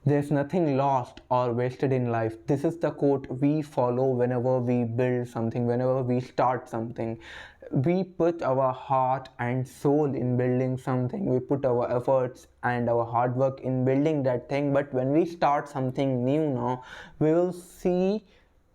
There's nothing lost or wasted in life. This is the quote we follow whenever we build something, whenever we start something. We put our heart and soul in building something. We put our efforts and our hard work in building that thing. But when we start something new now, we will see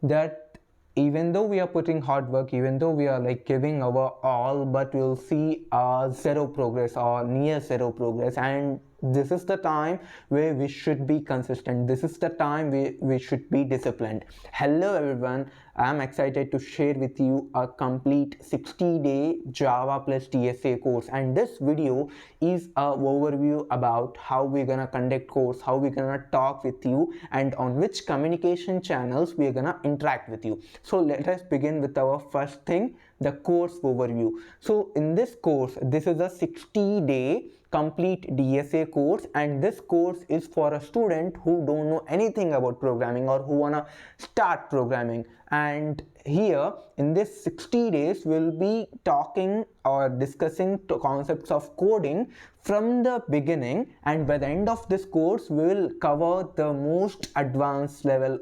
that even though we are putting hard work, even though we are like giving our all, but we'll see zero progress or near zero progress. And this is the time where we should be consistent. This is the time we should be disciplined. Hello everyone, I'm excited to share with you a complete 60-day Java plus DSA course, and this video is a overview about how we're gonna conduct course, how we're gonna talk with you, and on which communication channels we're gonna interact with you. So let us begin with our first thing, the course overview. So in this course, this is a 60-day complete DSA course, and this course is for a student who don't know anything about programming or who wanna start programming. And here in this 60 days we'll be talking or discussing concepts of coding from the beginning, and by the end of this course we will cover the most advanced level,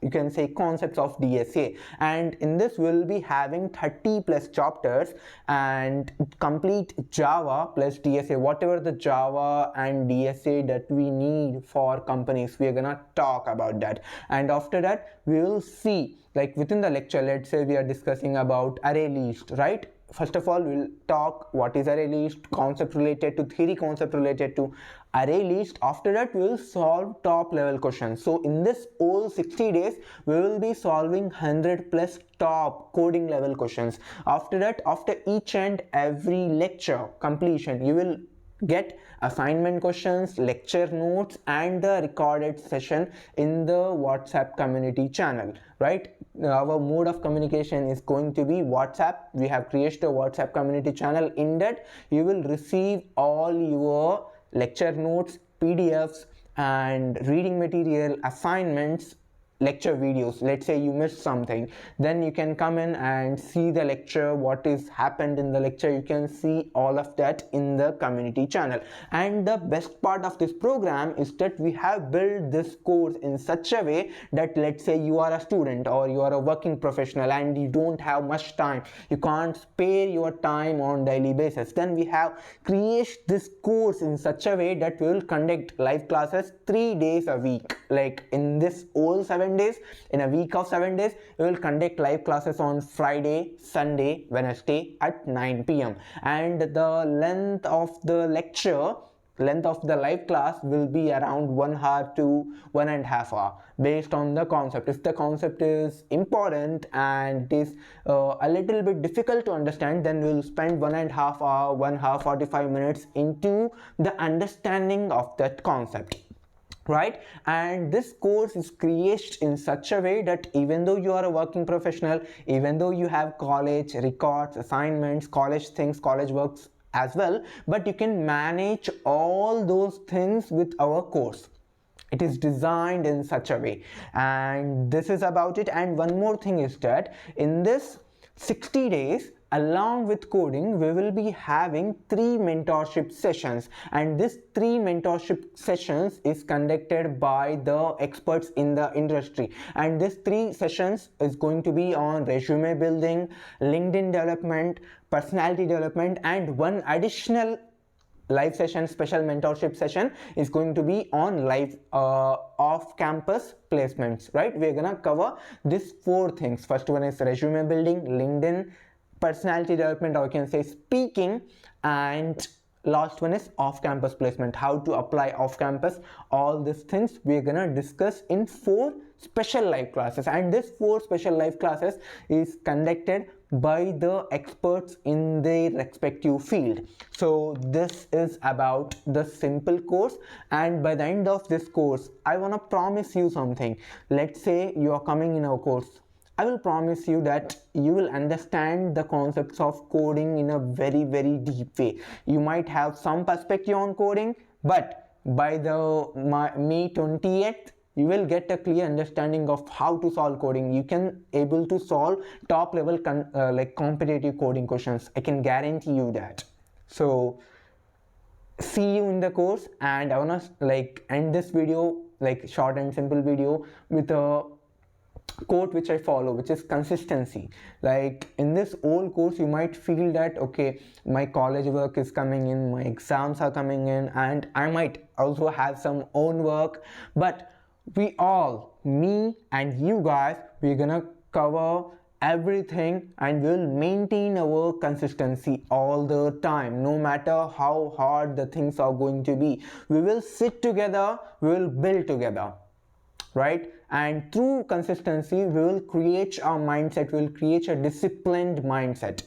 you can say, concepts of DSA. And in this we'll be having 30 plus chapters and complete Java plus DSA, whatever the Java and DSA that we need for companies, we are gonna talk about that. And after that we will see, like within the lecture, let's say we are discussing about array list, right? First of all, we'll talk what is array list, concept related to theory, concept related to array list. After that we will solve top level questions. So in this whole 60 days we will be solving 100 plus top coding level questions. After that, after each and every lecture completion, you will get assignment questions, lecture notes, and the recorded session in the WhatsApp community channel, right? Our mode of communication is going to be WhatsApp. We have created a WhatsApp community channel. In that you will receive all your lecture notes, PDFs, and reading material, assignments, lecture videos. Let's say you missed something, then you can come in and see the lecture, what is happened in the lecture. You can see all of that in the community channel. And the best part of this program is that we have built this course in such a way that, let's say you are a student or you are a working professional and you don't have much time, you can't spare your time on daily basis, then we have created this course in such a way that we will conduct live classes 3 days a week. Like in this whole 7 days, in a week of 7 days, we will conduct live classes on Friday, Sunday, Wednesday at 9 p.m. and the length of the live class will be around 1 hour to 1.5 hours based on the concept. If the concept is important and it is a little bit difficult to understand, then we'll spend 1.5 hours, 1 hour 45 minutes into the understanding of that concept, right? And this course is created in such a way that even though you are a working professional, even though you have college records, assignments, college things, college works as well, but you can manage all those things with our course. It is designed in such a way, and this is about it. And one more thing is that in this 60 days, along with coding, we will be having 3 mentorship sessions, and this 3 mentorship sessions is conducted by the experts in the industry. And this 3 sessions is going to be on resume building, LinkedIn development, personality development, and one additional live session, special mentorship session, is going to be on live off-campus placements, right? We're gonna cover these 4 things. First one is resume building, LinkedIn, personality development, or you can say speaking, and last one is off-campus placement, how to apply off-campus. All these things we're gonna discuss in 4 special live classes, and this 4 special live classes is conducted by the experts in their respective field. So this is about the simple course, and by the end of this course I want to promise you something. Let's say you are coming in our course, I will promise you that you will understand the concepts of coding in a very, very deep way. You might have some perspective on coding, but by the May 20th, you will get a clear understanding of how to solve coding. You can able to solve top level like competitive coding questions. I can guarantee you that. So see you in the course, and I wanna like end this video like short and simple video with a quote which I follow, which is consistency. Like in this whole course, you might feel that okay, my college work is coming in, my exams are coming in, and I might also have some own work, but we all, me and you guys, we're gonna cover everything and we'll maintain our consistency all the time, no matter how hard the things are going to be. We will sit together, we will build together, right? And through consistency we will create our mindset, we will create a disciplined mindset,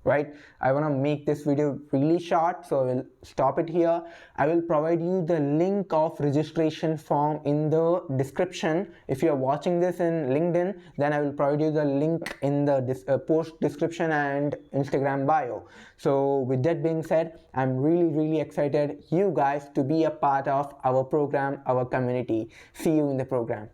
right? I want to make this video really short, so I will stop it here. I will provide you the link of registration form in the description. If you are watching this in LinkedIn, then I will provide you the link in the post description and Instagram bio. So with that being said, I'm really excited you guys to be a part of our program, our community. See you in the program.